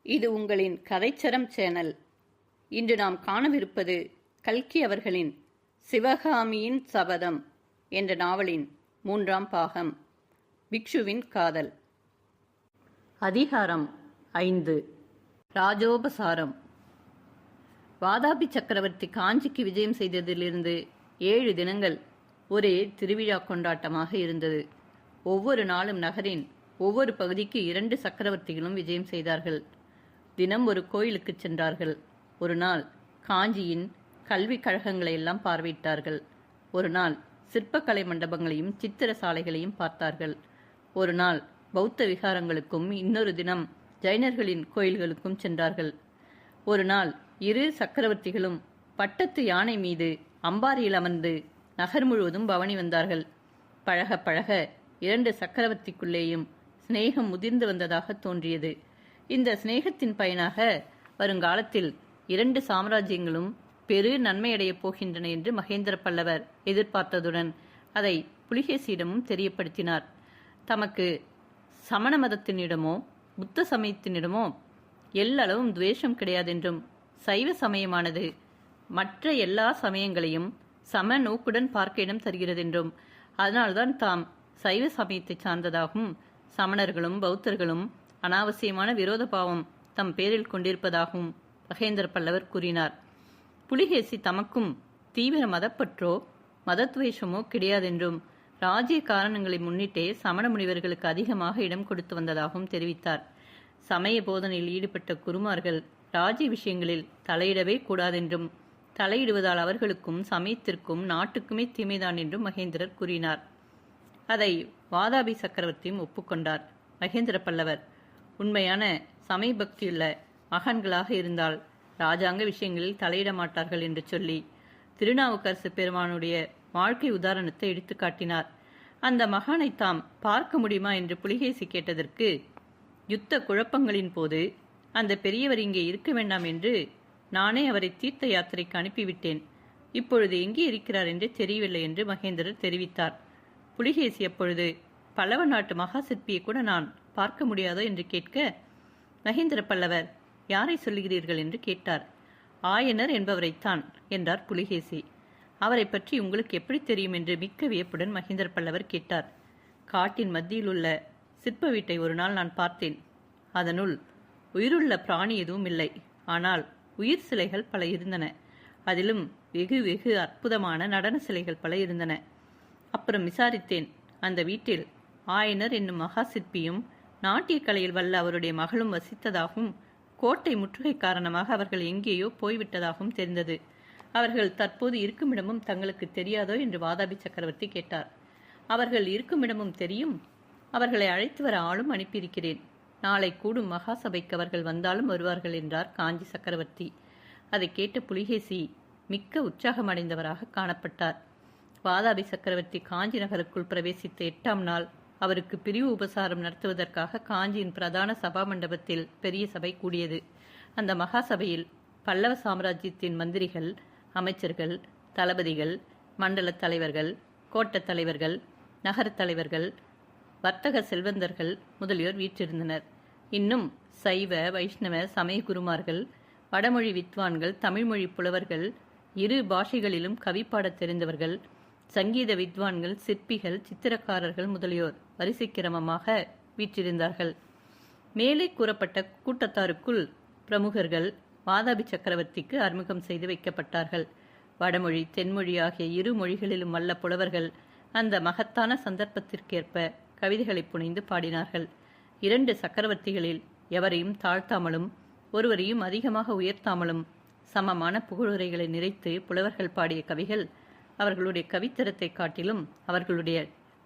இது உங்களின் கதைச்சரம் சேனல். இன்று நாம் காணவிருப்பது கல்கி அவர்களின் சிவகாமியின் சபதம் என்ற நாவலின் 3ஆம் பாகம், பிக்ஷுவின் காதல். அதிகாரம் 5. ராஜோபசாரம். வாதாபி சக்கரவர்த்தி காஞ்சிக்கு விஜயம் செய்ததிலிருந்து 7 தினங்கள் ஒரே திருவிழா கொண்டாட்டமாக இருந்தது. ஒவ்வொரு நாளும் நகரின் ஒவ்வொரு பகுதிக்கு 2 சக்கரவர்த்திகளும் விஜயம் செய்தார்கள். தினம் ஒரு கோயிலுக்கு சென்றார்கள். ஒரு நாள் காஞ்சியின் கல்விக் கழகங்களை எல்லாம் பார்வையிட்டார்கள். ஒரு நாள் சிற்பக்கலை மண்டபங்களையும் சித்திர சாலைகளையும் பார்த்தார்கள். ஒரு நாள் பௌத்த விகாரங்களுக்கும், இன்னொரு தினம் ஜைனர்களின் கோயில்களுக்கும் சென்றார்கள். ஒரு நாள் 2 சக்கரவர்த்திகளும் பட்டத்து யானை மீது அம்பாரியில் அமர்ந்து நகர் முழுவதும் பவனி வந்தார்கள். பழக பழக 2 சக்கரவர்த்திக்குள்ளேயும் சிநேகம் முதிர்ந்து வந்ததாக தோன்றியது. இந்த சிநேகத்தின் பயனாக வருங்காலத்தில் 2 சாம்ராஜ்யங்களும் பெரு நன்மையடையப் போகின்றன என்று மகேந்திர பல்லவர் எதிர்பார்த்ததுடன் அதை புலிகேசியிடமும் தெரியப்படுத்தினார். தமக்கு சமண மதத்தினிடமோ புத்த சமயத்தினிடமோ எல்லளவும் துவேஷம் கிடையாதென்றும், சைவ சமயமானது மற்ற எல்லா சமயங்களையும் சம நோக்குடன் பார்க்க இடம் தருகிறதென்றும், அதனால்தான் தாம் சைவ சமயத்தை சார்ந்ததாகவும் சமணர்களும் பௌத்தர்களும் அனாவசியமான விரோத பாவம் தம் பேரில் கொண்டிருப்பதாகவும் மகேந்திர பல்லவர் கூறினார். புலிகேசி தமக்கும் தீவிர மதப்பற்றோ மதத்வேஷமோ கிடையாதென்றும், ராஜ்ய காரணங்களை முன்னிட்டே சமண முனிவர்களுக்கு அதிகமாக இடம் கொடுத்து வந்ததாகவும் தெரிவித்தார். சமய போதனையில் ஈடுபட்ட குருமார்கள் ராஜ்ய விஷயங்களில் தலையிடவே கூடாதென்றும், தலையிடுவதால் அவர்களுக்கும் சமயத்திற்கும் நாட்டுக்குமே தீமைதான் என்றும் மகேந்திரர் கூறினார். அதை வாதாபி சக்கரவர்த்தியும் ஒப்புக்கொண்டார். மகேந்திர பல்லவர் உண்மையான சமய பக்தியுள்ள மகான்களாக இருந்தால் ராஜாங்க விஷயங்களில் தலையிட மாட்டார்கள் என்று சொல்லி திருநாவுக்கரசு பெருமானுடைய வாழ்க்கை உதாரணத்தை எடுத்து காட்டினார். அந்த மகானை தாம் பார்க்க முடியுமா என்று புலிகேசி கேட்டதற்கு, யுத்த குழப்பங்களின் போது அந்த பெரியவர் இங்கே இருக்க வேண்டாம் என்று நானே அவரை தீர்த்த யாத்திரைக்கு அனுப்பிவிட்டேன். இப்பொழுது எங்கே இருக்கிறார் என்று தெரியவில்லை என்று மகேந்திரர் தெரிவித்தார். புலிகேசி அப்பொழுது பல்லவ நாட்டு மகா சிற்பியை கூட நான் பார்க்க முடியாதோ என்று கேட்க, மகேந்திர பல்லவர் யாரை சொல்லுகிறீர்கள் என்று கேட்டார். ஆயனர் என்பவரைத்தான் என்றார் புலிகேசி. அவரை பற்றி உங்களுக்கு எப்படி தெரியும் என்று மிக்க வியப்புடன் மகேந்திர பல்லவர் கேட்டார். காட்டின் மத்தியில் உள்ள சிற்ப வீட்டை ஒரு நாள் நான் பார்த்தேன். அதனுள் உயிருள்ள பிராணி எதுவும் இல்லை, ஆனால் உயிர் சிலைகள் பல இருந்தன. அதிலும் வெகு வெகு அற்புதமான நடன சிலைகள் பல இருந்தன. அப்புறம் விசாரித்தேன். அந்த வீட்டில் ஆயனர் என்னும் மகா சிற்பியும் நாட்டிய கலையில் வல்ல அவருடைய மகளும் வசித்ததாகவும், கோட்டை முற்றுகை காரணமாக அவர்கள் எங்கேயோ போய்விட்டதாகவும் தெரிந்தது. அவர்கள் தற்போது இருக்குமிடமும் தங்களுக்கு தெரியாதோ என்று வாதாபி சக்கரவர்த்தி கேட்டார். அவர்கள் இருக்குமிடமும் தெரியும். அவர்களை அழைத்து வர ஆளும் அனுப்பியிருக்கிறேன். நாளை கூடும் மகாசபைக்கு அவர்கள் வந்தாலும் வருவார்கள் என்றார் காஞ்சி சக்கரவர்த்தி. அதை கேட்ட புலிகேசி மிக்க உற்சாகமடைந்தவராக காணப்பட்டார். வாதாபி சக்கரவர்த்தி காஞ்சி நகருக்குள் பிரவேசித்த 8ஆம் நாள் அவருக்கு பிரிவு உபசாரம் நடத்துவதற்காக காஞ்சியின் பிரதான சபா மண்டபத்தில் பெரிய சபை கூடியது. அந்த மகாசபையில் பல்லவ சாம்ராஜ்யத்தின் மந்திரிகள், அமைச்சர்கள், தளபதிகள், மண்டல தலைவர்கள், கோட்டத் தலைவர்கள், நகரத் தலைவர்கள், வர்த்தக செல்வந்தர்கள் முதலியோர் வீற்றிருந்தனர். இன்னும் சைவ வைஷ்ணவ சமய குருமார்கள், வடமொழி வித்வான்கள், தமிழ்மொழி புலவர்கள், 2 பாஷைகளிலும் கவி பாடத் தெரிந்தவர்கள், சங்கீத வித்வான்கள், சிற்பிகள், சித்திரக்காரர்கள் முதலியோர் வரிசை கிரமமாக வீற்றிருந்தார்கள். மேலே கூறப்பட்ட கூட்டத்தாருக்குள் பிரமுகர்கள் வாதாபி சக்கரவர்த்திக்கு அறிமுகம் செய்து வைக்கப்பட்டார்கள். வடமொழி தென்மொழி ஆகிய 2 மொழிகளிலும் வல்ல புலவர்கள் அந்த மகத்தான சந்தர்ப்பத்திற்கேற்ப கவிதைகளை புனைந்து பாடினார்கள். 2 சக்கரவர்த்திகளில் எவரையும் தாழ்த்தாமலும் ஒருவரையும் அதிகமாக உயர்த்தாமலும் சமமான புகழுரைகளை நிறைத்து புலவர்கள் பாடிய கவிகள் அவர்களுடைய கவித்தரத்தை காட்டிலும் அவர்களுடைய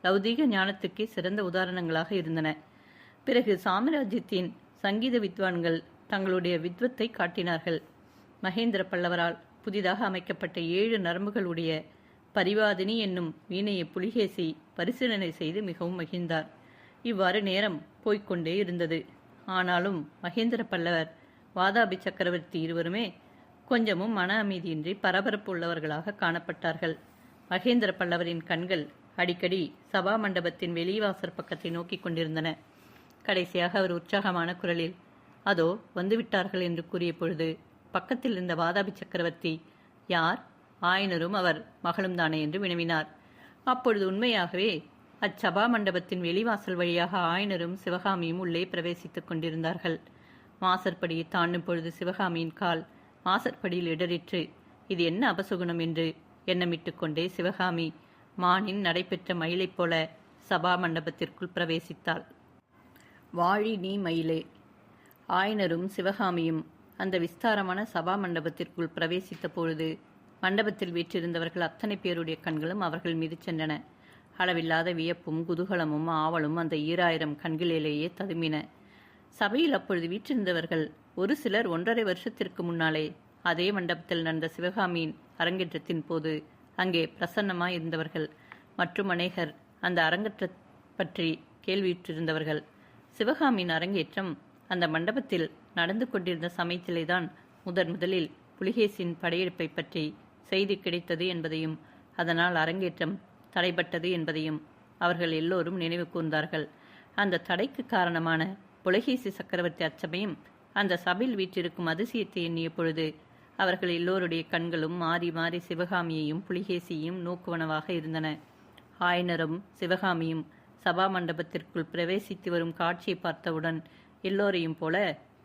லௌதீக ஞானத்துக்கே சிறந்த உதாரணங்களாக இருந்தன. பிறகு சாம்ராஜ்யத்தின் சங்கீத வித்வான்கள் தங்களுடைய வித்வத்தை காட்டினார்கள். மகேந்திர பல்லவரால் புதிதாக அமைக்கப்பட்ட 7 நரம்புகளுடைய பரிவாதினி என்னும் வீணையை புலிகேசி பரிசீலனை செய்து மிகவும் மகிழ்ந்தார். இவ்வாறு நேரம் போய்கொண்டே இருந்தது. ஆனாலும் மகேந்திர பல்லவர், வாதாபி சக்கரவர்த்தி இருவருமே கொஞ்சமும் மன அமைதியின்றி பரபரப்பு உள்ளவர்களாக காணப்பட்டார்கள். மகேந்திர பல்லவரின் கண்கள் அடிக்கடி சபா மண்டபத்தின் வெளிவாசற் பக்கத்தை நோக்கி கொண்டிருந்தன. கடைசியாக அவர் உற்சாகமான குரலில், அதோ வந்துவிட்டார்கள் என்று கூறிய பொழுது பக்கத்தில் இருந்த வாதாபி சக்கரவர்த்தி, யார்? ஆயனரும் அவர் மகளும் தானே என்று வினவினார். அப்பொழுது உண்மையாகவே அச்சபா மண்டபத்தின் வெளிவாசல் வழியாக ஆயனரும் சிவகாமியும் உள்ளே பிரவேசித்துக் கொண்டிருந்தார்கள். வாசற்படியை தாண்டும் பொழுது சிவகாமியின் கால் வாசற்படியில் இடறிற்று. இது என்ன அபசுகுணம் என்று எண்ணமிட்டுக் கொண்டே சிவகாமி மானின் நடைபெற்ற மயிலைப் போல சபா மண்டபத்திற்குள் பிரவேசித்தாள். வாழி நீ மயிலே! ஆயனரும் சிவகாமியும் அந்த விஸ்தாரமான சபா மண்டபத்திற்குள் பிரவேசித்த பொழுது மண்டபத்தில் வீற்றிருந்தவர்கள் அத்தனை பேருடைய கண்களும் அவர்கள் மீது சென்றன. அளவில்லாத வியப்பும் குதூகலமும் ஆவலும் அந்த 2000 கண்களிலேயே ததும்பின. சபையில் அப்பொழுது வீற்றிருந்தவர்கள் ஒரு சிலர் 1.5 வருஷத்திற்கு முன்னாலே அதே மண்டபத்தில் நடந்த சிவகாமியின் அரங்கேற்றத்தின் போது அங்கே பிரசன்னமாய் இருந்தவர்கள். மற்றும் அநேகர் அந்த அரங்கேற்ற பற்றி கேள்வியுற்றிருந்தவர்கள். சிவகாமியின் அரங்கேற்றம் அந்த மண்டபத்தில் நடந்து கொண்டிருந்த சமயத்திலேதான் முதலில் புலிகேசின் படையெடுப்பை பற்றி செய்தி கிடைத்தது என்பதையும் அதனால் அரங்கேற்றம் தடைபட்டது என்பதையும் அவர்கள் எல்லோரும் நினைவு கூர்ந்தார்கள். அந்த தடைக்கு காரணமான புலகேசி சக்கரவர்த்தி அச்சமயம் அந்த சபையில் வீற்றிருக்கும் அதிசயத்தை எண்ணிய பொழுது அவர்கள் எல்லோருடைய கண்களும் மாறி மாறி சிவகாமியையும் புலிகேசியையும் நோக்குவனவாக இருந்தன. ஆயனரும் சிவகாமியும் சபா மண்டபத்திற்குள் பிரவேசித்து வரும் காட்சியை பார்த்தவுடன் எல்லோரையும் போல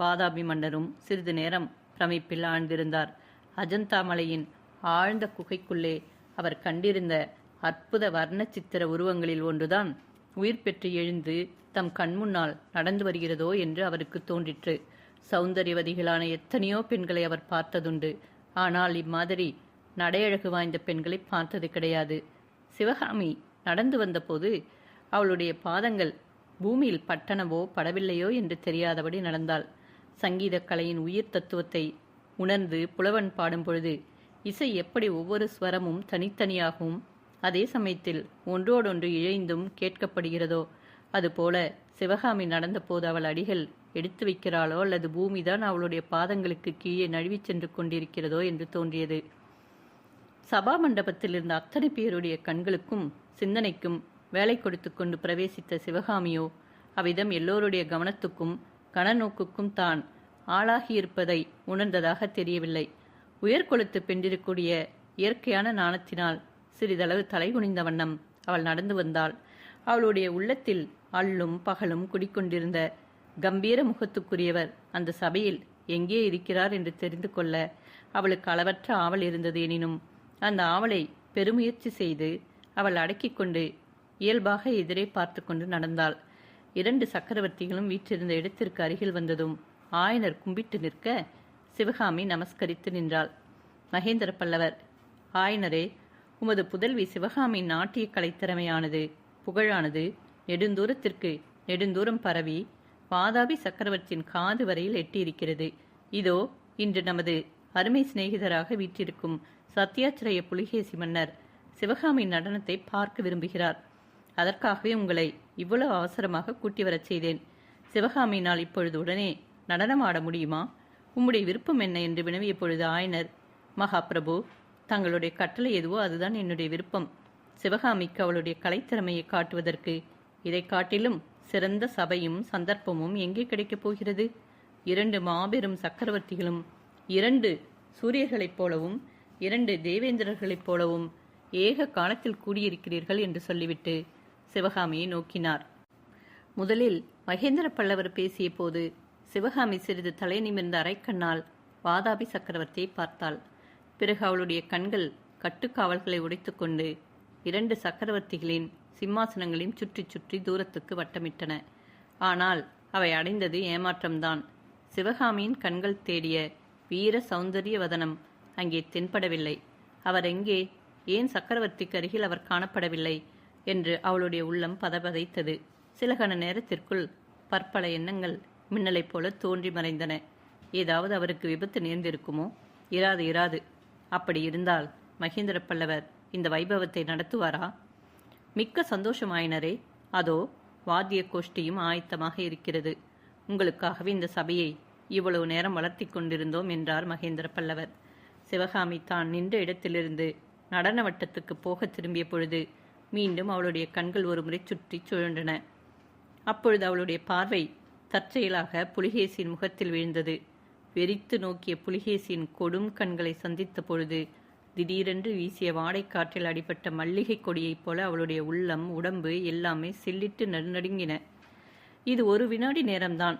வாதாபி மன்னரும் சிறிது நேரம் பிரமிப்பில் ஆழ்ந்திருந்தார். அஜந்தா மலையின் ஆழ்ந்த குகைக்குள்ளே அவர் கண்டிருந்த அற்புத வர்ண சித்திர உருவங்களில் ஒன்றுதான் உயிர் பெற்று எழுந்து தம் கண்முன்னால் நடந்து வருகிறதோ என்று அவருக்கு தோன்றிற்று. சௌந்தரியவதிகளான எத்தனையோ பெண்களை அவர் பார்த்ததுண்டு. ஆனால் இம்மாதிரி நடையழகு வாய்ந்த பெண்களை பார்த்தது கிடையாது. சிவகாமி நடந்து வந்தபோது அவளுடைய பாதங்கள் பூமியில் பட்டனவோ படவில்லையோ என்று தெரியாதபடி நடந்தாள். சங்கீத கலையின் உயிர் தத்துவத்தை உணர்ந்து புலவன் பாடும் பொழுது இசை எப்படி ஒவ்வொரு ஸ்வரமும் தனித்தனியாகவும் அதே சமயத்தில் ஒன்றோடொன்று இழைந்தும் கேட்கப்படுகிறதோ அதுபோல சிவகாமி நடந்தபோது அவள் அடிகள் எடுத்து வைக்கிறாளோ அல்லது பூமிதான் அவளுடைய பாதங்களுக்கு கீழே நழுவிச் சென்று கொண்டிருக்கிறதோ என்று தோன்றியது. சபா மண்டபத்தில் இருந்த அத்தனை பேருடைய கண்களுக்கும் சிந்தனைக்கும் வேலை கொடுத்து கொண்டு பிரவேசித்த சிவகாமியோ அவ்விதம் எல்லோருடைய கவனத்துக்கும் கனநோக்குக்கும் தான் ஆளாகியிருப்பதை உணர்ந்ததாக தெரியவில்லை. உயர்கொழுத்து பெண்டிருக்கூடிய இயற்கையான நாணத்தினால் சிறிதளவு தலைகுனிந்த வண்ணம் அவள் நடந்து வந்தாள். அவளுடைய உள்ளத்தில் அள்ளும் பகலும் குடிக்கொண்டிருந்த கம்பீர முகத்துக்குரியவர் அந்த சபையில் எங்கே இருக்கிறார் என்று தெரிந்து கொள்ள அவளுக்கு அளவற்ற ஆவல் இருந்தது. எனினும் அந்த ஆவலை பெருமுயற்சி செய்து அவள் அடக்கிக் கொண்டு இயல்பாக எதிரே பார்த்து கொண்டு நடந்தாள். 2 சக்கரவர்த்திகளும் வீற்றிருந்த இடத்திற்கு அருகில் வந்ததும் ஆயனர் கும்பிட்டு நிற்க சிவகாமி நமஸ்கரித்து நின்றாள். மகேந்திர பல்லவர், ஆயனரே, உமது புதல்வி சிவகாமியின் நாட்டிய கலைத்திறமையானது புகழானது நெடுந்தூரம் பரவி வாதாபி சக்கரவர்த்தியின் காது வரையில் எட்டியிருக்கிறது. இதோ இன்று நமது அருமை சிநேகிதராக வீற்றிருக்கும் சத்தியாச்சிரய புலிகேசி மன்னர் சிவகாமியின் நடனத்தை பார்க்க விரும்புகிறார். அதற்காகவே உங்களை இவ்வளவு அவசரமாக கூட்டி வரச் செய்தேன். சிவகாமியினால் இப்பொழுது உடனே நடனம் ஆட முடியுமா? உம்முடைய விருப்பம் என்ன என்று வினவிய பொழுது ஆயனர், மகாபிரபு, தங்களுடைய கட்டளை எதுவோ அதுதான் என்னுடைய விருப்பம். சிவகாமிக்கு அவளுடைய கலைத்திறமையை காட்டுவதற்கு இதை காட்டிலும் சிறந்த சபையும் சந்தர்ப்பமும் எங்கே கிடைக்கப் போகிறது? 2 மாபெரும் சக்கரவர்த்திகளும் 2 சூரியர்களைப் போலவும் 2 தேவேந்திரர்களைப் போலவும் ஏக காலத்தில் கூடியிருக்கிறீர்கள் என்று சொல்லிவிட்டு சிவகாமியை நோக்கினார். முதலில் மகேந்திர பல்லவர் பேசிய போது சிவகாமி சிறிது தலை நிமிர்ந்த அரைக்கண்ணால் வாதாபி சக்கரவர்த்தியை பார்த்தாள். பிறகு அவளுடைய கண்கள் கட்டுக்காவல்களை உடைத்துக்கொண்டு 2 சக்கரவர்த்திகளின் சிம்மாசனங்களையும் சுற்றி சுற்றி தூரத்துக்கு வட்டமிட்டன. ஆனால் அவை அடைந்தது ஏமாற்றம்தான். சிவகாமியின் கண்கள் தேடிய வீர சௌந்தரிய வதனம் அங்கே தென்படவில்லை. அவர் எங்கே? ஏன் சக்கரவர்த்திக்கு அருகில் அவர் காணப்படவில்லை என்று அவளுடைய உள்ளம் பதபதைத்தது. சில கண நேரத்திற்குள் பற்பல எண்ணங்கள் மின்னலைப் போல தோன்றி மறைந்தன. ஏதாவது அவருக்கு விபத்து நேர்ந்திருக்குமோ? இராது. அப்படி இருந்தால் மகேந்திர பல்லவர் இந்த வைபவத்தை நடத்துவாரா? மிக்க சந்தோஷமாயினரே. அதோ வாத்திய கோஷ்டியும் ஆயத்தமாக இருக்கிறது. உங்களுக்காகவே இந்த சபையை இவ்வளவு நேரம் வளர்த்தி கொண்டிருந்தோம் என்றார் மகேந்திர பல்லவர். சிவகாமி தான் நின்ற இடத்திலிருந்து நடன வட்டத்துக்கு போக திரும்பிய பொழுது மீண்டும் அவளுடைய கண்கள் ஒரு முறை சுற்றி சுழன்றன. அப்பொழுது அவளுடைய பார்வை தற்செயலாக புலிகேசியின் முகத்தில் விழுந்தது. வெறித்து நோக்கிய புலிகேசியின் கொடும் கண்களை சந்தித்த பொழுது திடீரென்று வீசிய வாடைக்காற்றில் அடிபட்ட மல்லிகை கொடியைப் போல அவளுடைய உள்ளம், உடம்பு எல்லாமே சில்லிட்டு நடுநடுங்கின. இது ஒரு வினாடி நேரம்தான்.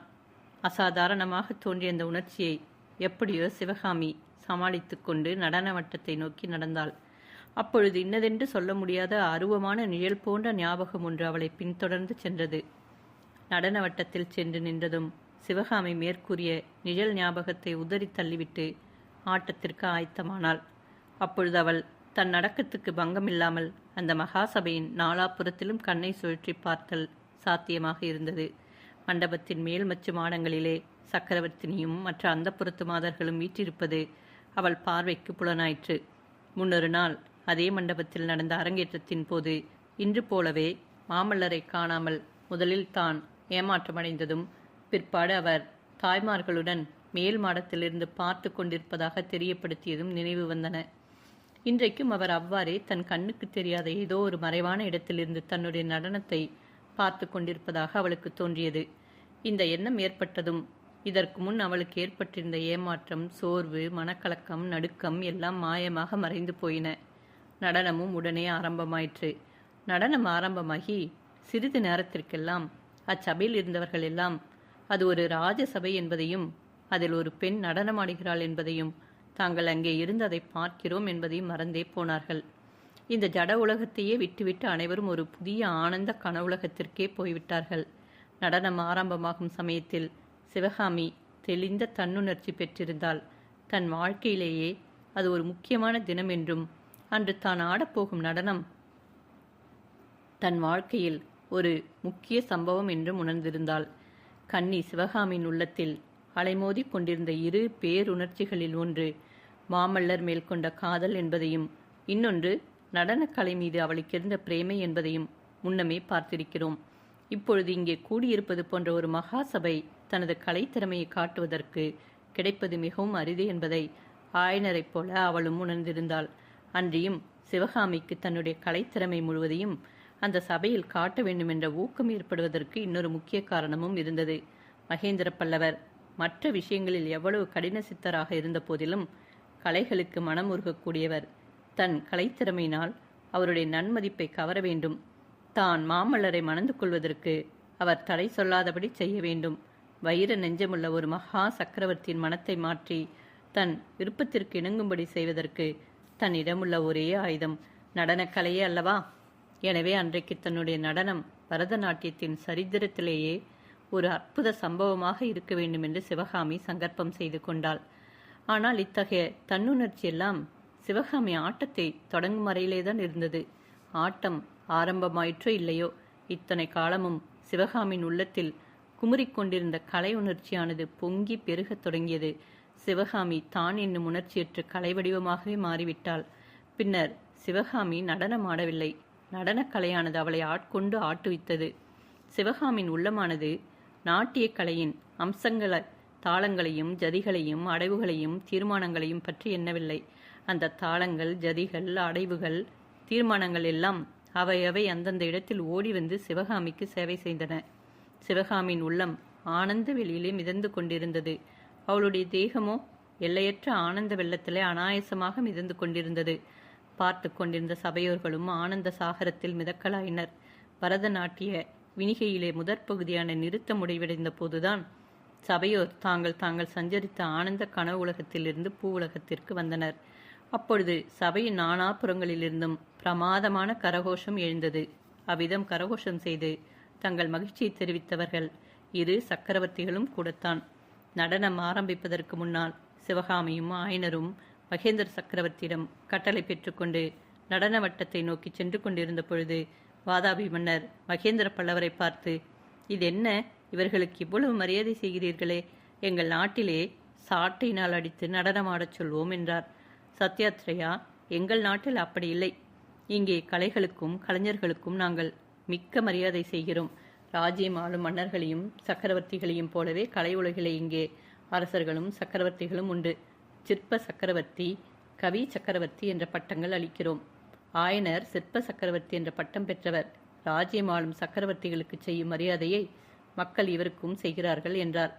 அசாதாரணமாக தோன்றிய அந்த உணர்ச்சியை எப்படியோ சிவகாமி சமாளித்து கொண்டு நடன வட்டத்தை நோக்கி நடந்தாள். அப்பொழுது இன்னதென்று சொல்ல முடியாத அருவமான நிழல் போன்ற ஞாபகம் ஒன்று அவளை பின்தொடர்ந்து சென்றது. நடன வட்டத்தில் சென்று நின்றதும் சிவகாமி மேற்கூறிய நிழல் ஞாபகத்தை உதறி தள்ளிவிட்டு ஆட்டத்திற்கு ஆயத்தமானாள். அப்பொழுது அவள் தன் நடக்கத்துக்கு பங்கமில்லாமல் அந்த மகாசபையின் நாலாபுறத்திலும் கண்ணை சுழற்றி பார்த்தல் சாத்தியமாக இருந்தது. மண்டபத்தின் மேல் மச்சு மாடங்களிலே சக்கரவர்த்தினியும் மற்ற அந்தப்புறத்து மாதர்களும் வீற்றிருப்பது அவள் பார்வைக்கு புலனாயிற்று. முன்னொரு நாள் அதே மண்டபத்தில் நடந்த அரங்கேற்றத்தின் போது இன்று போலவே மாமல்லரை காணாமல் முதலில் தான் ஏமாற்றமடைந்ததும் பிற்பாடு அவர் தாய்மார்களுடன் மேல் மாடத்திலிருந்து பார்த்து கொண்டிருப்பதாக தெரியப்படுத்தியதும் நினைவு வந்தன. இன்றைக்கும் அவர் அவ்வாறே தன் கண்ணுக்கு தெரியாத ஏதோ ஒரு மறைவான இடத்திலிருந்து தன்னுடைய நடனத்தை பார்த்து கொண்டிருப்பதாக அவளுக்கு தோன்றியது. இந்த எண்ணம் ஏற்பட்டதும் இதற்கு முன் அவளுக்கு ஏற்பட்டிருந்த ஏமாற்றம், சோர்வு, மனக்கலக்கம், நடுக்கம் எல்லாம் மாயமாக மறைந்து போயின. நடனமும் உடனே ஆரம்பமாயிற்று. நடனம் ஆரம்பமாகி சிறிது நேரத்திற்கெல்லாம் அச்சபையில் இருந்தவர்கள் எல்லாம் அது ஒரு ராஜசபை என்பதையும் அதில் ஒரு பெண் நடனமாடுகிறாள் என்பதையும் தாங்கள் அங்கே இருந்து அதை பார்க்கிறோம் என்பதையும் மறந்தே போனார்கள். இந்த ஜட உலகத்தையே விட்டுவிட்டு அனைவரும் ஒரு புதிய ஆனந்த கனவுலகத்திற்கே போய்விட்டார்கள். நடனம் ஆரம்பமாகும் சமயத்தில் சிவகாமி தெளிந்த தன்னுணர்ச்சி பெற்றிருந்தாள். தன் வாழ்க்கையிலேயே அது ஒரு முக்கியமான தினம் என்றும் அன்று தான் ஆடப்போகும் நடனம் தன் வாழ்க்கையில் ஒரு முக்கிய சம்பவம் என்றும் உணர்ந்திருந்தாள். கன்னி சிவகாமியின் உள்ளத்தில் அலைமோதி கொண்டிருந்த இரு பேருணர்ச்சிகளில் ஒன்று மாமல்லர் மேல் கொண்ட காதல் என்பதையும் இன்னொன்று நடனக்கலை மீது அவளுக்கு இருந்த பிரேமை என்பதையும் முன்னமே பார்த்திருக்கிறோம். இப்பொழுது இங்கே கூடியிருப்பது போன்ற ஒரு மகாசபை தனது கலைத்திறமையை காட்டுவதற்கு கிடைப்பது மிகவும் அரிது என்பதை ஆயனரைப் போல அவளும் உணர்ந்திருந்தாள். அன்றியும் சிவகாமிக்கு தன்னுடைய கலைத்திறமை முழுவதையும் அந்த சபையில் காட்ட வேண்டும் என்ற ஊக்கம் ஏற்படுவதற்கு இன்னொரு முக்கிய காரணமும் இருந்தது. மகேந்திர பல்லவர் மற்ற விஷயங்களில் எவ்வளவு கடின சித்தராக இருந்த போதிலும் கலைகளுக்கு மனமுருகக்கூடியவர். தன் கலைத்திறமையினால் அவருடைய நன்மதிப்பை கவர வேண்டும். தான் மாமல்லரை மணந்து கொள்வதற்கு அவர் தடை சொல்லாதபடி செய்ய வேண்டும். வைர நெஞ்சமுள்ள ஒரு மகா சக்கரவர்த்தியின் மனத்தை மாற்றி தன் விருப்பத்திற்கு இணங்கும்படி செய்வதற்கு தன்னிடமுள்ள ஒரே ஆயுதம் நடனக்கலையே அல்லவா? எனவே அன்றைக்கு தன்னுடைய நடனம் பரதநாட்டியத்தின் சரித்திரத்திலேயே ஒரு அற்புத சம்பவமாக இருக்க வேண்டும் என்று சிவகாமி சங்கற்பம் செய்து கொண்டாள். ஆனால் இத்தகைய தன்னுணர்ச்சி எல்லாம் சிவகாமி ஆட்டத்தை தொடங்கும் வரையிலேதான் இருந்தது. ஆட்டம் ஆரம்பமாயிற்றோ இல்லையோ, இத்தனை காலமும் சிவகாமியின் உள்ளத்தில் குமுறிக்கொண்டிருந்த கலை உணர்ச்சியானது பொங்கி பெருகத் தொடங்கியது. சிவகாமி தான் என்னும் உணர்ச்சியற்ற கலை வடிவமாகவே மாறிவிட்டாள். பின்னர் சிவகாமி நடனம் ஆடவில்லை, நடனக்கலையானது அவளை ஆட்கொண்டு ஆட்டுவித்தது. சிவகாமியின் உள்ளமானது நாட்டிய கலையின் அம்சங்களை, தாளங்களையும் ஜதிகளையும் அடைவுகளையும் தீர்மானங்களையும் பற்றி எண்ணவில்லை. அந்த தாளங்கள், ஜதிகள், அடைவுகள், தீர்மானங்கள் எல்லாம் அவையவை அந்தந்த இடத்தில் ஓடி வந்து சிவகாமிக்கு சேவை செய்தன. சிவகாமியின் உள்ளம் ஆனந்த வெளியிலே மிதந்து கொண்டிருந்தது. அவளுடைய தேகமோ எல்லையற்ற ஆனந்த வெள்ளத்திலே அனாயசமாக மிதந்து கொண்டிருந்தது. பார்த்து கொண்டிருந்த சபையோர்களும் ஆனந்த சாகரத்தில் மிதக்கலாயினர். பரதநாட்டிய வினிகையிலே முதற் பகுதியான நிறுத்த முடிவடைந்த போதுதான் சபையோர் தாங்கள் சஞ்சரித்த ஆனந்த கனவு உலகத்திலிருந்து பூ உலகத்திற்கு வந்தனர். அப்பொழுது சபையின் நானாபுறங்களிலிருந்தும் பிரமாதமான கரகோஷம் எழுந்தது. அவ்விதம் கரகோஷம் செய்து தங்கள் மகிழ்ச்சியை தெரிவித்தவர்கள் இரு சக்கரவர்த்திகளும் கூடத்தான். நடனம் ஆரம்பிப்பதற்கு முன்னால் சிவகாமியும் ஆயனரும் மகேந்திர சக்கரவர்த்தியிடம் கட்டளை பெற்றுக்கொண்டு நடன வட்டத்தை நோக்கி சென்று கொண்டிருந்த பொழுது வாதாபி மன்னர் மகேந்திர பல்லவரை பார்த்து, இது என்ன, இவர்களுக்கு இவ்வளவு மரியாதை செய்கிறீர்களே? எங்கள் நாட்டிலே சாட்டையினால் அடித்து நடனமாடச் சொல்வோம் என்றார். சத்யாத்ரேயா, எங்கள் நாட்டில் அப்படி இல்லை. இங்கே கலைகளுக்கும் கலைஞர்களுக்கும் நாங்கள் மிக்க மரியாதை செய்கிறோம். ராஜ்யம் ஆளும் மன்னர்களையும் சக்கரவர்த்திகளையும் போலவே கலை உலகிலே இங்கே அரசர்களும் சக்கரவர்த்திகளும் உண்டு. சிற்ப சக்கரவர்த்தி, கவி சக்கரவர்த்தி என்ற பட்டங்கள் அளிக்கிறோம். ஆயனர் சிற்ப சக்கரவர்த்தி என்ற பட்டம் பெற்றவர். ராஜ்யம் ஆளும் சக்கரவர்த்திகளுக்கு செய்யும் மரியாதையை மக்கள் இவருக்கும் செய்கிறார்கள் என்றார்.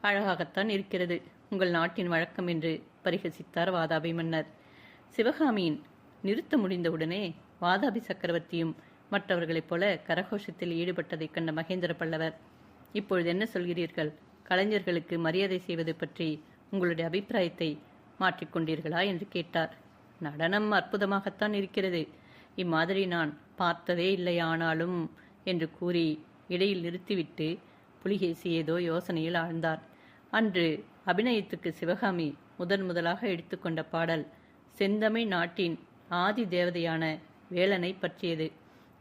அழகாகத்தான் இருக்கிறது உங்கள் நாட்டின் வழக்கம் என்று பரிகசித்தார் வாதாபி மன்னர். சிவகாமியின் நிறுத்த முடிந்தவுடனே வாதாபி சக்கரவர்த்தியும் மற்றவர்களைப் போல கரகோஷத்தில் ஈடுபட்டதைக் கண்ட மகேந்திர பல்லவர், இப்பொழுது என்ன சொல்கிறீர்கள்? கலைஞர்களுக்கு மரியாதை செய்வது பற்றி உங்களுடைய அபிப்பிராயத்தை மாற்றிக்கொண்டீர்களா என்று கேட்டார். நடனம் அற்புதமாகத்தான் இருக்கிறது, இம்மாதிரி நான் பார்த்ததே இல்லை, ஆனாலும் என்று கூறி இடையில் நிறுத்திவிட்டு புலிகேசி ஏதோ யோசனையில் ஆழ்ந்தார். அன்று அபிநயத்துக்கு சிவகாமி முதலாக எடுத்துக்கொண்ட பாடல் செந்தமிழ் நாட்டின் ஆதி தேவதையான வேலனை பற்றியது.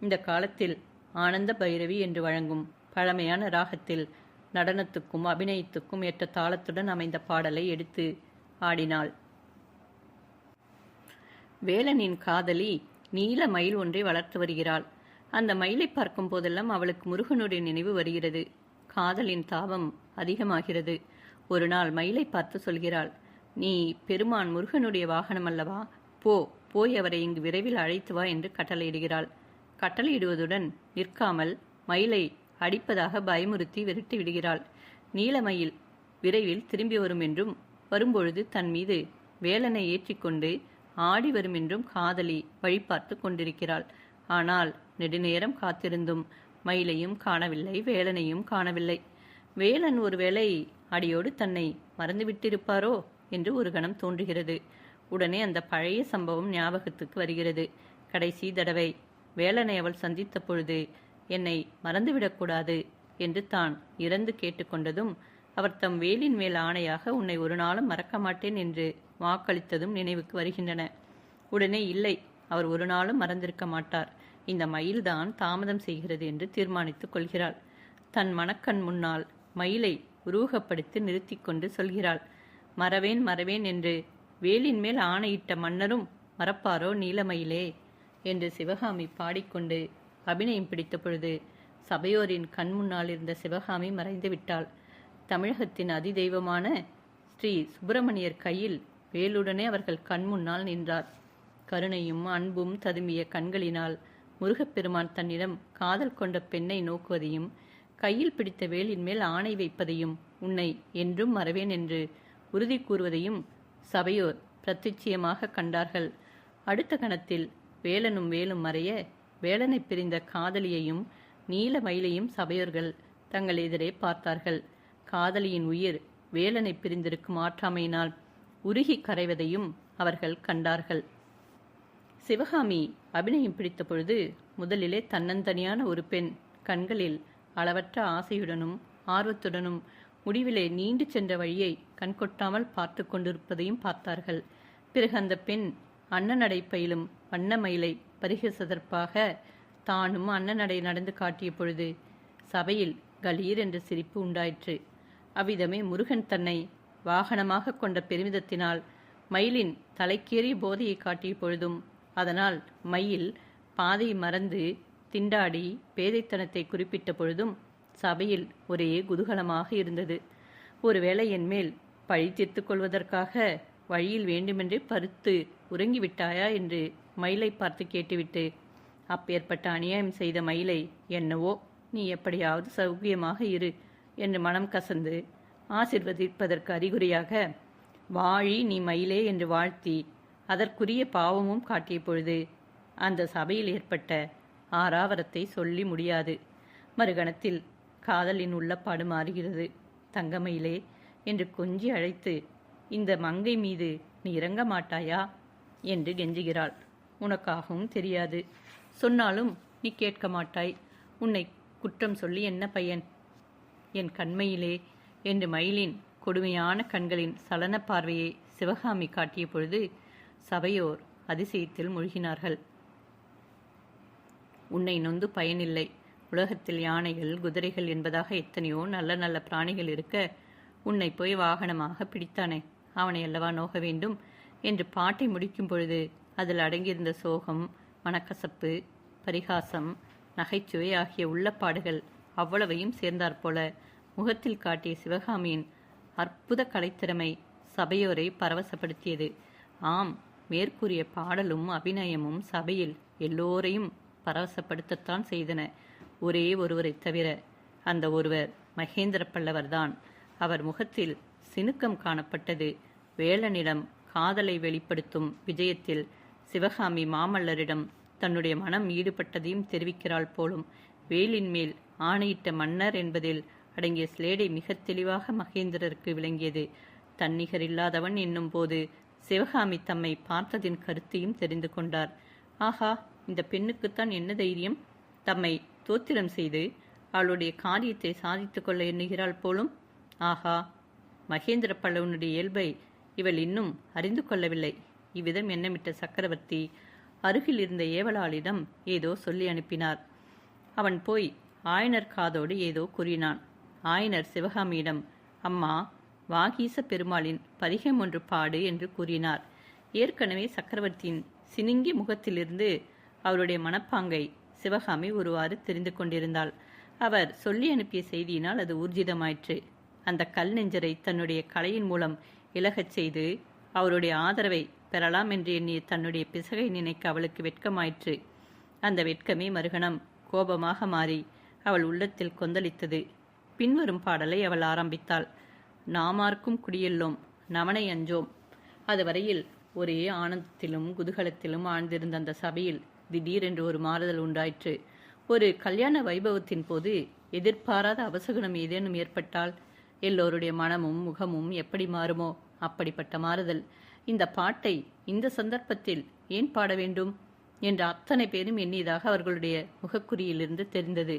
இந்த காலத்தில் ஆனந்த பைரவி என்று வழங்கும் பழமையான ராகத்தில் நடனத்துக்கும் அபிநயத்துக்கும் ஏற்ற தாளத்துடன் அமைந்த பாடலை எடுத்து ஆடினாள். வேலனின் காதலி நீல மயில் ஒன்றை வளர்த்து வருகிறாள். அந்த மயிலை பார்க்கும் போதெல்லாம் அவளுக்கு முருகனுடைய நினைவு வருகிறது. காதலின் தாபம் அதிகமாகிறது. ஒரு நாள் மயிலை பார்த்து சொல்கிறாள், நீ பெருமான் முருகனுடைய வாகனம் அல்லவா, போய் அவரை இங்கு விரைவில் அழைத்து வா என்று கட்டளையிடுகிறாள். கட்டளையிடுவதுடன் நிற்காமல் மயிலை அடிப்பதாக பயமுறுத்தி விரட்டி விடுகிறாள். நீலமயில் விரைவில் திரும்பி வரும் என்றும் வரும்பொழுது தன் மீது வேலனை ஏற்றிக்கொண்டு ஆடி வரும் என்றும் காதலி வழிபார்த்து கொண்டிருக்கிறாள். ஆனால் நெடுநேரம் காத்திருந்தும் மயிலையும் காணவில்லை, வேலனையும் காணவில்லை. வேலன் ஒருவேளை அடியோடு தன்னை மறந்துவிட்டிருப்பாரோ என்று ஒரு கணம் தோன்றுகிறது. உடனே அந்த பழைய சம்பவம் ஞாபகத்துக்கு வருகிறது. கடைசி தடவை வேலனை அவள் சந்தித்த பொழுது என்னை மறந்துவிடக்கூடாது என்று தான் இறந்து கேட்டுக்கொண்டதும் அவர் தம் வேலின் மேல் ஆணையாக உன்னை ஒரு நாளும் மறக்க மாட்டேன் என்று வாக்களித்ததும் நினைவுக்கு வருகின்றன. உடனே இல்லை, அவர் ஒரு நாளும் மறந்திருக்க மாட்டார், இந்த மயில்தான் தாமதம் செய்கிறது என்று தீர்மானித்துக் கொள்கிறாள். தன் மணக்கண் முன்னால் மயிலை உருவகப்படுத்தி நிறுத்தி கொண்டு சொல்கிறாள், மறவேன் என்று வேலின் மேல் ஆணையிட்ட மன்னரும் மறப்பாரோ நீலமயிலே என்று சிவகாமி பாடிக்கொண்டு அபிநயம் பிடித்த பொழுது சபையோரின் கண் முன்னால் இருந்த சிவகாமி மறைந்து விட்டாள். தமிழகத்தின் அதிதெய்வமான ஸ்ரீ சுப்பிரமணியர் கையில் வேலுடனே அவர்கள் கண் முன்னால் நின்றார். கருணையும் அன்பும் ததும்பிய கண்களினால் முருகப்பெருமான் தன்னிடம் காதல் கொண்ட பெண்ணை நோக்குவதையும் கையில் பிடித்த வேலின் மேல் ஆணை வைப்பதையும் உன்னை என்றும் மறவேன் என்று உறுதி கூறுவதையும் சபையோர் பிரத்யட்சியமாக கண்டார்கள். அடுத்த கணத்தில் வேலனும் வேலும் மறைய வேலனை பிரிந்த காதலியையும் நீல மயிலையும் சபையோர்கள் தங்கள் எதிரே பார்த்தார்கள். காதலியின் உயிர் வேலனை பிரிந்திருக்கும் ஆற்றாமையினால் உருகி கரைவதையும் அவர்கள் கண்டார்கள். சிவகாமி அபிநயம் பிடித்த பொழுது முதலிலே தன்னந்தனியான ஒரு பெண் கண்களில் அளவற்ற ஆசையுடனும் ஆர்வத்துடனும் முடிவிலே நீண்டு சென்ற வழியை கண்கொட்டாமல் பார்த்து கொண்டிருப்பதையும் பார்த்தார்கள். பிறகு அந்த பெண் அன்னநடை பயிலும் வண்ணமயிலை பரிகசிப்பதற்காக தானும் அன்னநடை நடந்து காட்டிய பொழுது சபையில் கலீர் என்ற சிரிப்பு உண்டாயிற்று. அவ்விதமே முருகன் தன்னை வாகனமாக கொண்ட பெருமிதத்தினால் மயிலின் தலைக்கேறிய போதையை காட்டிய பொழுதும் அதனால் மயில் பாதை மறந்து திண்டாடி பேதைத்தனத்தை குறிப்பிட்ட பொழுதும் சபையில் ஒரே குதூகலமாக இருந்தது. ஒருவேளை என் மேல் பழி தீர்த்துக் கொள்வதற்காக வழியில் வேண்டுமென்றே பருத்து உறங்கிவிட்டாயா என்று மயிலை பார்த்து கேட்டுவிட்டு, அப்பேற்பட்ட அநியாயம் செய்த மயிலை என்னவோ நீ எப்படியாவது சௌக்கியமாக இரு என்று மனம் கசந்து ஆசிர்வதிப்பதற்கு அறிகுறியாக வாழி நீ மயிலே என்று வாழ்த்தி அதற்குரிய பாவமும் காட்டிய பொழுது அந்த சபையில் ஏற்பட்ட ஆராவரத்தை சொல்லி முடியாது. மறுகணத்தில் காதலின் உள்ளப்பாடு மாறுகிறது. தங்கமயிலே என்று கொஞ்சி அழைத்து, இந்த மங்கை மீது நீ இறங்க மாட்டாயா என்று கெஞ்சுகிறாள். உனக்காகவும் தெரியாது, சொன்னாலும் நீ கேட்க மாட்டாய், உன்னை குற்றம் சொல்லி என்ன பயன் என் கண்மையிலே என்று மயிலின் கொடுமையான கண்களின் சலன பார்வையை சிவகாமி காட்டிய பொழுது சபையோர் அதிசயத்தில் மூழ்கினார்கள். உன்னை நொந்து பயனில்லை, உலகத்தில் யானைகள் குதிரைகள் என்பதாக எத்தனையோ நல்ல நல்ல பிராணிகள் இருக்க உன்னை போய் வாகனமாக பிடித்தானே, அவனை அல்லவா நோக வேண்டும் என்று பாட்டை முடிக்கும் பொழுது அதில் அடங்கியிருந்த சோகம், மனக்கசப்பு, பரிகாசம், நகைச்சுவை ஆகிய உள்ளப்பாடுகள் அவ்வளவையும் சேர்ந்தாற்போல முகத்தில் காட்டிய சிவகாமியின் அற்புத கலைத்திறமை சபையோரை பரவசப்படுத்தியது. ஆம், மேற்கூறிய பாடலும் அபிநயமும் சபையில் எல்லோரையும் பரவசப்படுத்தத்தான் செய்தன, ஒரே ஒருவரை தவிர. அந்த ஒருவர் மகேந்திர பல்லவர்தான். அவர் முகத்தில் சினுக்கம் காணப்பட்டது. வேலனிடம் காதலை வெளிப்படுத்தும் விஜயத்தில் சிவகாமி மாமல்லரிடம் தன்னுடைய மனம் ஈடுபட்டதையும் தெரிவிக்கிறாள் போலும். வேலின் மேல் ஆணையிட்ட மன்னர் என்பதில் அடங்கிய ஸ்லேடை மிக தெளிவாக மகேந்திரருக்கு விளங்கியது. தன்னிகர் இல்லாதவன் என்னும் போது சிவகாமி தம்மை பார்த்ததின் கருத்தையும் தெரிந்து கொண்டார். ஆஹா, இந்த பெண்ணுக்குத்தான் என்ன தைரியம்! தம்மை தோத்திரம் செய்து அவளுடைய காரியத்தை சாதித்துக் கொள்ள எண்ணுகிறாள் போலும். ஆஹா, மகேந்திர பல்லவனுடைய இயல்பை இவள் இன்னும் அறிந்து கொள்ளவில்லை. இவ்விதம் எண்ணமிட்ட சக்கரவர்த்தி அருகில் இருந்த ஏவலாளிடம் ஏதோ சொல்லி அனுப்பினார். அவன் போய் ஆயனர் காதோடு ஏதோ கூறினான். ஆயனர் சிவகாமியிடம், அம்மா, வாகீச பெருமாளின் பதிகம் ஒன்று பாடு என்று கூறினார். ஏற்கனவே சக்கரவர்த்தியின் சினுங்கி முகத்திலிருந்து அவருடைய மனப்பாங்கை சிவகாமி ஒருவாறு தெரிந்து கொண்டிருந்தாள். அவர் சொல்லி அனுப்பிய செய்தியினால் அது ஊர்ஜிதமாயிற்று. அந்த கல் நெஞ்சரை தன்னுடைய கலையின் மூலம் இலகச் செய்து அவருடைய ஆதரவை பெறலாம் என்று எண்ணிய தன்னுடைய பிசகை நினைக்க அவளுக்கு வெட்கமாயிற்று. அந்த வெட்கமே மறுகணம் கோபமாக மாறி அவள் உள்ளத்தில் கொந்தளித்தது. பின்வரும் பாடலை அவள் ஆரம்பித்தாள். நாமார்க்கும் குடியெல்லோம், நமனை அஞ்சோம். அதுவரையில் ஒரே ஆனந்தத்திலும் குதூகலத்திலும் ஆழ்ந்திருந்த அந்த சபையில் திடீரென்று ஒரு மாறுதல் உண்டாயிற்று. ஒரு கல்யாண வைபவத்தின் போது எதிர்பாராத அவசகுணம் ஏதேனும் ஏற்பட்டால் எல்லோருடைய மனமும் முகமும் எப்படி மாறுமோ அப்படிப்பட்ட மாறுதல். இந்த பாட்டை இந்த சந்தர்ப்பத்தில் ஏன் பாட வேண்டும் என்று அத்தனை பேரும் எண்ணியதாக அவர்களுடைய முகக்குறியிலிருந்து தெரிந்தது.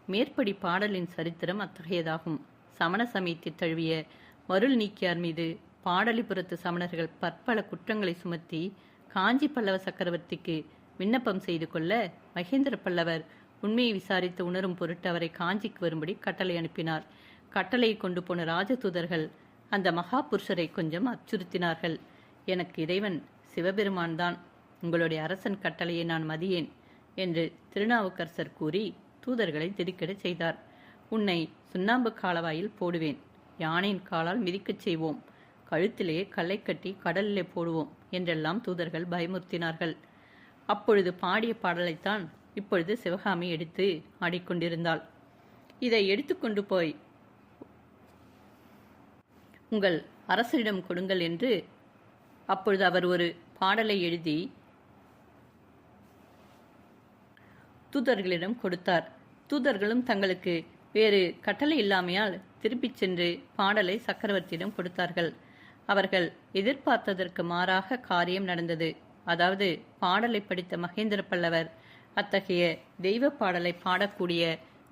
மேற்படி பாடலின் சரித்திரம் அத்தகையதாகும். சமண சமயத்தை தழுவிய மருள் நீக்கியார் மீது பாடலிபுரத்து சமணர்கள் பற்பல குற்றங்களை சுமத்தி காஞ்சி பல்லவ சக்கரவர்த்திக்கு விண்ணப்பம் செய்து கொள்ள மகேந்திர பல்லவர் உண்மையை விசாரித்து உணரும் பொருட்டு அவரை காஞ்சிக்கு வரும்படி கட்டளை அனுப்பினார். கட்டளையை கொண்டு போன ராஜதூதர்கள் அந்த மகா புருஷரை கொஞ்சம் அச்சுறுத்தினார்கள். எனக்கு இறைவன் சிவபெருமான் தான், உங்களுடைய அரசன் கட்டளையை நான் மதியேன் என்று திருநாவுக்கரசர் கூறி தூதர்களை திடுக்கிடச் செய்தார். உன்னை சுண்ணாம்பு காலவாயில் போடுவேன், யானையின் காலால் மிதிக்கச் செய்வோம், கழுத்திலே கல்லை கட்டி கடலிலே போடுவோம் என்றெல்லாம் தூதர்கள் பயமுறுத்தினார்கள். அப்பொழுது பாடிய பாடலைத்தான் இப்பொழுது சிவகாமி எடுத்து ஆடிக்கொண்டிருந்தாள். இதை எடுத்துக்கொண்டு போய் உங்கள் அரசரிடம் கொடுங்கள் என்று அப்பொழுது அவர் ஒரு பாடலை எழுதி தூதர்களிடம் கொடுத்தார். தூதர்களும் தங்களுக்கு வேறு கட்டளை இல்லாமையால் திருப்பிச் சென்று பாடலை சக்கரவர்த்தியிடம் கொடுத்தார்கள். அவர்கள் எதிர்பார்த்ததற்கு மாறாக காரியம் நடந்தது. அதாவது, பாடலை படித்த மகேந்திர பல்லவர் அத்தகைய தெய்வ பாடலை பாடக்கூடிய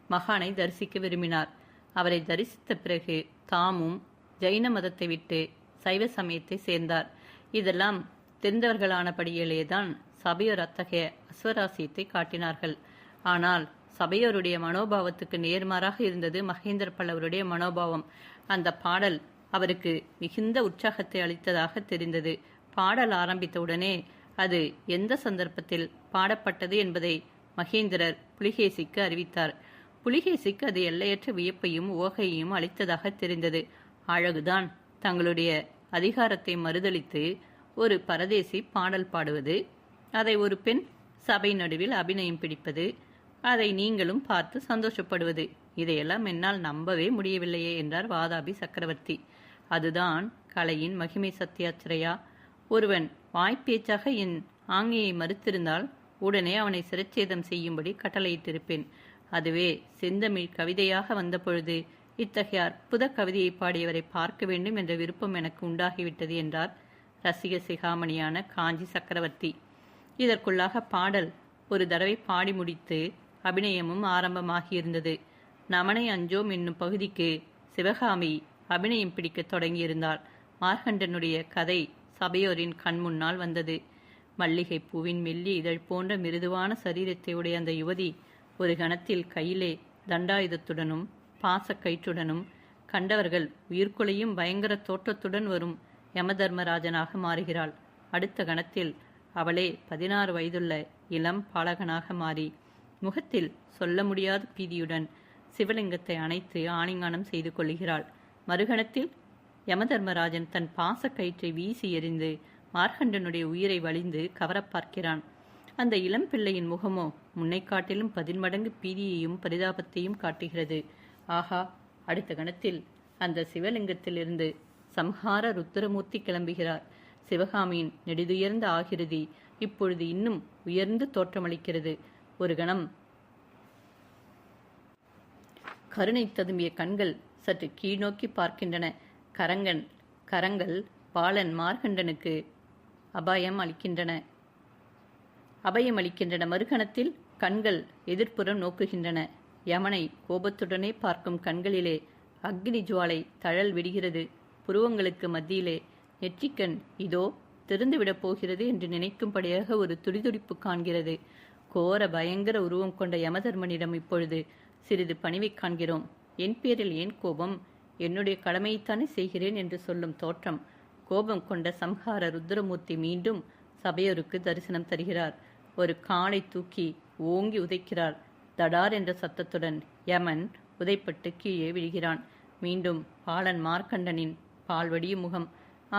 மகானை தரிசிக்க விரும்பினார். அவரை தரிசித்த பிறகு தாமும் ஜைன மதத்தை விட்டு சைவ சமயத்தை சேர்ந்தார். இதெல்லாம் தெரிந்தவர்களானபடியிலேதான் சபையோர் அத்தகைய அஸ்வராசியத்தை காட்டினார்கள். ஆனால் சபையோருடைய மனோபாவத்துக்கு நேர்மாறாக இருந்தது மகேந்திர பல்லவருடைய மனோபாவம். அந்த பாடல் அவருக்கு மிகுந்த உற்சாகத்தை அளித்ததாக தெரிந்தது. பாடல் ஆரம்பித்தவுடனே அது எந்த சந்தர்ப்பத்தில் பாடப்பட்டது என்பதை மகேந்திரர் புலிகேசிக்கு அறிவித்தார். புலிகேசிக்கு அது எல்லையற்ற வியப்பையும் ஓகையையும் அளித்ததாக தெரிந்தது. அழகுதான் தங்களுடைய அதிகாரத்தை மறுதளித்து ஒரு பரதேசி பாடல் பாடுவது, அதை ஒரு பெண் சபை நடுவில் அபிநயம் பிடிப்பது, அதை நீங்களும் பார்த்து சந்தோஷப்படுவது, இதையெல்லாம் என்னால் நம்பவே முடியவில்லையே என்றார் வாதாபி சக்கரவர்த்தி. அதுதான் கலையின் மகிமை சத்யாச்சிரையா. ஒருவன் வாய்ப்பேச்சாக என் ஆங்கையை மறுத்திருந்தால் உடனே அவனை சிரச்சேதம் செய்யும்படி கட்டளையிட்டிருப்பேன். அதுவே செந்தமிழ் கவிதையாக வந்தபொழுது இத்தகைய அற்புத கவிதையை பாடியவரை பார்க்க வேண்டும் என்ற விருப்பம் எனக்கு உண்டாகிவிட்டது என்றார் ரசிக சிகாமணியான காஞ்சி சக்கரவர்த்தி. இதற்குள்ளாக பாடல் ஒரு தடவை பாடி முடித்து அபிநயமும் ஆரம்பமாகியிருந்தது. நமனை அஞ்சோம் என்னும் பகுதிக்கு சிவகாமி அபிநயம் பிடிக்க தொடங்கியிருந்தாள். மார்கண்டனுடைய கதை சபையோரின் கண் முன்னால் வந்தது. மல்லிகை பூவின் மெல்லி இதழ் போன்ற மிருதுவான சரீரத்தை உடைய அந்த யுவதி ஒரு கணத்தில் கையிலே தண்டாயுதத்துடனும் பாசக்கயிற்றுடனும் கண்டவர்கள் உயிர்கொலையும் பயங்கர தோற்றத்துடன் வரும் யமதர்மராஜனாக மாறுகிறாள். அடுத்த கணத்தில் அவளே 16 வயதுள்ள இளம் பாலகனாக மாறி முகத்தில் சொல்ல முடியாத பீதியுடன் சிவலிங்கத்தை அணைத்து ஆணிங்கானம் செய்து கொள்கிறாள். மறுகணத்தில் யமதர்மராஜன் தன் பாசக்கயிற்றை வீசி எறிந்து மார்கண்டனுடைய உயிரை வலிந்து கவரப் பார்க்கிறான். அந்த இளம் பிள்ளையின் முகமோ முன்னை காட்டிலும் 10 மடங்கு பீதியையும் பரிதாபத்தையும் காட்டுகிறது. ஆஹா, அடுத்த கணத்தில் அந்த சிவலிங்கத்திலிருந்து சம்ஹார ருத்ரமூர்த்தி கிளம்புகிறார். சிவகாமியின் நெடுதுயர்ந்த ஆகிருதி இப்பொழுது இன்னும் உயர்ந்து தோற்றமளிக்கிறது. ஒரு கணம் கருணை ததும்பிய கண்கள் சற்று கீழ்நோக்கி பார்க்கின்றன. கரங்கள் பாலன் மார்கண்டனுக்கு அபயம் அளிக்கின்றன. மறுகணத்தில் கண்கள் எதிர்ப்புறம் நோக்குகின்றன. யமனை கோபத்துடனே பார்க்கும் கண்களிலே அக்னி ஜுவாலை தழல் விடுகிறது. புருவங்களுக்கு மத்தியிலே நெற்றிக்கண் இதோ திறந்துவிடப் போகிறது என்று நினைக்கும்படியாக ஒரு துடிதுடிப்பு காண்கிறது. கோர பயங்கர உருவம் கொண்ட யமதர்மனிடம் இப்பொழுது சிறிது பணிவை காண்கிறோம். என் பேரில் ஏன் கோபம்? என்னுடைய கடமையைத்தானே செய்கிறேன் என்று சொல்லும் தோற்றம். கோபம் கொண்ட சம்ஹார ருத்ரமூர்த்தி மீண்டும் சபையோருக்கு தரிசனம் தருகிறார். ஒரு காலை தூக்கி ஓங்கி உதைக்கிறார். தடார் என்ற சத்தத்துடன் யமன் உதைப்பட்டு கீழே விழுகிறான். மீண்டும் பாலன் மார்க்கண்டனின் பால்வடியும் முகம்.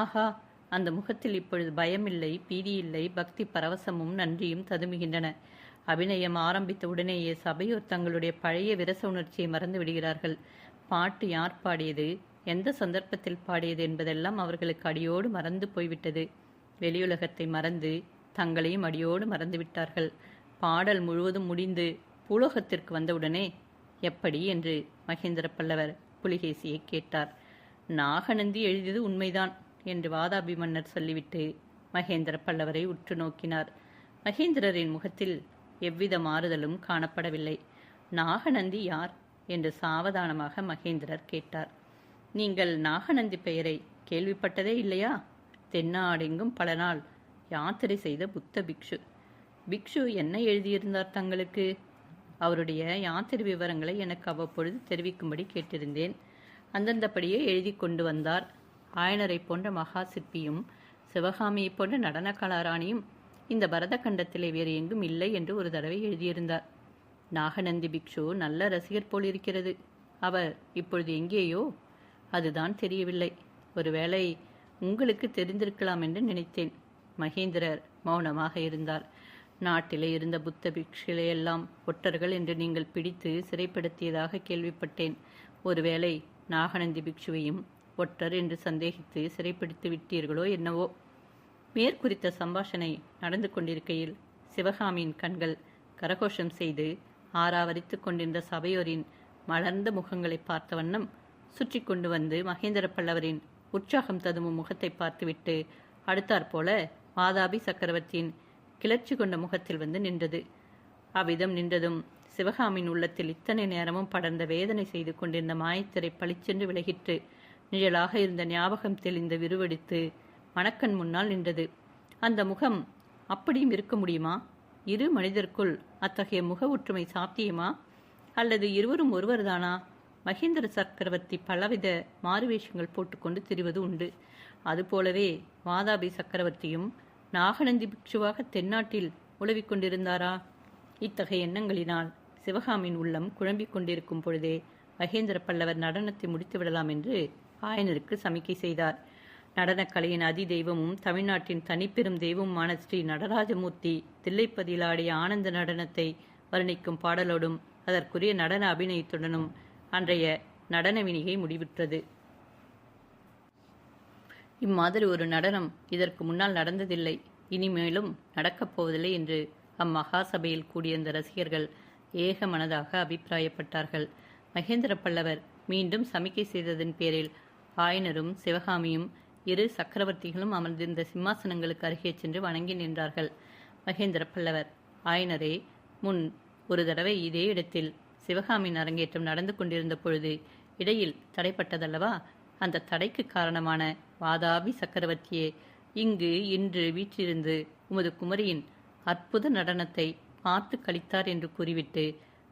ஆஹா, அந்த முகத்தில் இப்பொழுது பயமில்லை, பீதியில்லை, பக்தி பரவசமும் நன்றியும் ததும்புகின்றன. அபிநயம் ஆரம்பித்த உடனேயே சபையோர் தங்களுடைய பழைய விரச உணர்ச்சியை மறந்து விடுகிறார்கள். பாட்டு யார் பாடியது, எந்த சந்தர்ப்பத்தில் பாடியது என்பதெல்லாம் அவர்களுக்கு அடியோடு மறந்து போய்விட்டது. வெளியுலகத்தை மறந்து தங்களையும் அடியோடு மறந்துவிட்டார்கள். பாடல் முழுவதும் முடிந்து பூலோகத்திற்கு வந்தவுடனே எப்படி என்று மகேந்திர பல்லவர் புலிகேசியை கேட்டார். நாகநந்தி எழுதியது உண்மைதான் என்று வாதாபி மன்னர் சொல்லிவிட்டு மகேந்திர பல்லவரை உற்று நோக்கினார். மகேந்திரரின் முகத்தில் எவ்வித மாறுதலும் காணப்படவில்லை. நாகநந்தி யார் என்று சாவதானமாக மகேந்திரர் கேட்டார். நீங்கள் நாகநந்தி பெயரை கேள்விப்பட்டதே இல்லையா? தென்னாடெங்கும் பல நாள் யாத்திரை செய்த புத்த பிக்ஷு. பிக்ஷு என்ன எழுதியிருந்தார் தங்களுக்கு? அவருடைய யாத்திரை விவரங்களை எனக்கு அவ்வப்பொழுது தெரிவிக்கும்படி கேட்டிருந்தேன். அந்தந்தபடியே எழுதி கொண்டு வந்தார். ஆயனரை போன்ற மகா சிற்பியும் சிவகாமியை போன்ற நடன கலாராணியும் இந்த பரத கண்டத்திலே வேறு எங்கும் இல்லை என்று ஒரு தடவை எழுதியிருந்தார். நாகநந்தி பிக்ஷு நல்ல ரசிகர் போல் இருக்கிறது. அவர் இப்பொழுது எங்கேயோ? அதுதான் தெரியவில்லை. ஒருவேளை உங்களுக்கு தெரிந்திருக்கலாம் என்று நினைத்தேன். மகேந்திரர் மௌனமாக இருந்தார். நாட்டிலே இருந்த புத்த பிக்ஷுகளையெல்லாம் ஒற்றர்கள் என்று நீங்கள் பிடித்து சிறைப்படுத்தியதாக கேள்விப்பட்டேன். ஒருவேளை நாகநந்தி பிக்ஷுவையும் ஒற்றர் என்று சந்தேகித்து சிறைப்படுத்தி விட்டீர்களோ என்னவோ. மேற்குறித்த சம்பாஷணை நடந்து கொண்டிருக்கையில் சிவகாமியின் கண்கள் கரகோஷம் செய்து ஆராவரித்து கொண்டிருந்த சபையோரின் மலர்ந்த முகங்களை பார்த்த வண்ணம் சுற்றி கொண்டு வந்து மகேந்திர பல்லவரின் உற்சாகம் ததும்பும் முகத்தை பார்த்துவிட்டு அடுத்தாற்போல வாதாபி சக்கரவர்த்தியின் கிளர்ச்சி கொண்ட முகத்தில் வந்து நின்றது. அவ்விதம் நின்றதும் சிவகாமியின் உள்ளத்தில் இத்தனை நேரமும் படர்ந்த வேதனை செய்து கொண்டிருந்த மாயத்திரை பளிச்சென்று விலகிற்று. நிழலாக இருந்த ஞாபகம் தெளிந்த விருவெடுத்து மணக்கண் முன்னால் நின்றது. அந்த முகம் அப்படியும் இருக்க முடியுமா? இரு மனிதருக்குள் அத்தகைய முக ஒற்றுமை சாத்தியமா? அல்லது இருவரும் ஒருவர்தானா? மகேந்திர சக்கரவர்த்தி பலவித மாறுவேஷங்கள் போட்டுக்கொண்டு திரிவது உண்டு. அதுபோலவே வாதாபி சக்கரவர்த்தியும் நாகநந்தி பிக்ஷுவாக தென்னாட்டில் உலவிக் கொண்டிருந்தாரா? இத்தகைய எண்ணங்களினால் சிவகாமியின் உள்ளம் குழம்பிக் கொண்டிருக்கும் பொழுதே மகேந்திர பல்லவர் நடனத்தை முடித்து விடலாம் என்று ஆயனருக்கு சமிக்கை செய்தார். நடனக்கலையின் அதி தெய்வமும் தமிழ்நாட்டின் தனிப்பெரும் தெய்வமுமான ஸ்ரீ நடராஜமூர்த்தி தில்லைப்பதியில் ஆடிய ஆனந்த நடனத்தை வர்ணிக்கும் பாடலோடும் அதற்குரிய நடன அபிநயத்துடனும் அன்றைய நடன வினிகை முடிவுற்றது. இம்மாதிரி ஒரு நடனம் இதற்கு முன்னால் நடந்ததில்லை, இனிமேலும் நடக்கப் போவதில்லை என்று அம்மகா சபையில் கூடியிருந்த ரசிகர்கள் ஏக மனதாக அபிப்பிராயப்பட்டார்கள். மகேந்திர பல்லவர் மீண்டும் சமிக்கை செய்ததன் பேரில் ஆயனரும் சிவகாமியும் இரு சக்கரவர்த்திகளும் அமர்ந்திருந்த சிம்மாசனங்களுக்கு அருகே சென்று வணங்கி நின்றார்கள். மகேந்திர பல்லவர், ஆயனரே, முன் ஒரு தடவை இதே இடத்தில் சிவகாமியின் அரங்கேற்றம் நடந்து கொண்டிருந்த பொழுது இடையில் தடைப்பட்டதல்லவா? அந்த தடைக்கு காரணமான வாதாபி சக்கரவர்த்தியே இங்கு இன்று வீற்றிருந்து உமது குமரியின் அற்புத நடனத்தை பார்த்து கழித்தார் என்று கூறிவிட்டு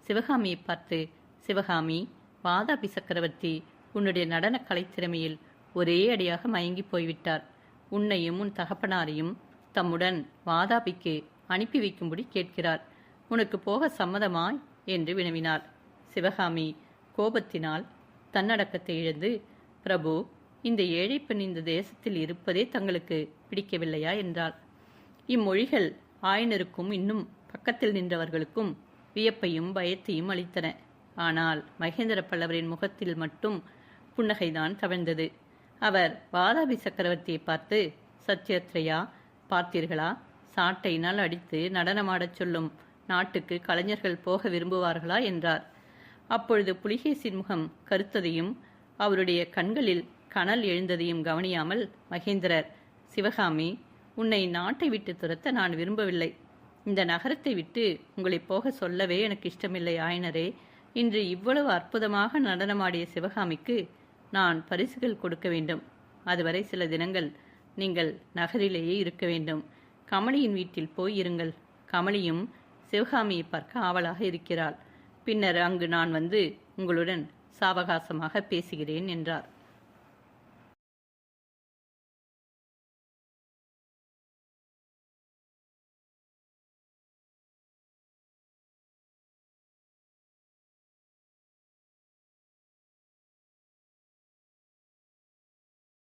சிவகாமியை பார்த்து, சிவகாமி, வாதாபி சக்கரவர்த்தி உன்னுடைய நடன கலைத்திறமையில் ஒரே அடியாக மயங்கி போய்விட்டார். உன்னையும் உன் தகப்பனாரையும் தம்முடன் வாதாபிக்கு அனுப்பி வைக்கும்படி கேட்கிறார். உனக்கு போக சம்மதமாய் என்று வினவினார். சிவகாமி கோபத்தினால் தன்னடக்கத்தை இழந்து, பிரபு, இந்த ஏழை பெண் இந்த தேசத்தில் இருப்பதே தங்களுக்கு பிடிக்கவில்லையா என்றாள். இம்மொழிகள் ஆயனருக்கும் இன்னும் பக்கத்தில் நின்றவர்களுக்கும் வியப்பையும் பயத்தையும் அளித்தன. ஆனால் மகேந்திர பல்லவரின் முகத்தில் மட்டும் புன்னகைதான் தவழ்ந்தது. அவர் வாதாபி சக்கரவர்த்தியை பார்த்து, சத்யத்ரயா, பார்த்தீர்களா, சாட்டையினால் அடித்து நடனமாடச் சொல்லும் நாட்டுக்கு கலைஞர்கள் போக விரும்புவார்களா என்றார். அப்பொழுது புலிகேசின் முகம் கருத்ததையும் அவருடைய கண்களில் கனல் எழுந்ததையும் கவனியாமல் மகேந்திரர், சிவகாமி, உன்னை நாட்டை விட்டு துரத்த நான் விரும்பவில்லை. இந்த நகரத்தை விட்டு உங்களை போக சொல்லவே எனக்கு இஷ்டமில்லை ஆயனரே. இன்று இவ்வளவு அற்புதமாக நடனமாடிய சிவகாமிக்கு நான் பரிசுகள் கொடுக்க வேண்டும். அதுவரை சில தினங்கள் நீங்கள் நகரிலேயே இருக்க வேண்டும். கமலியின் வீட்டில் போய் இருங்கள். கமலியும் சிவகாமியை பார்க்க ஆவலாக இருக்கிறாள். பின்னர் அங்கு நான் வந்து உங்களுடன் சாவகாசமாக பேசுகிறேன் என்றார்.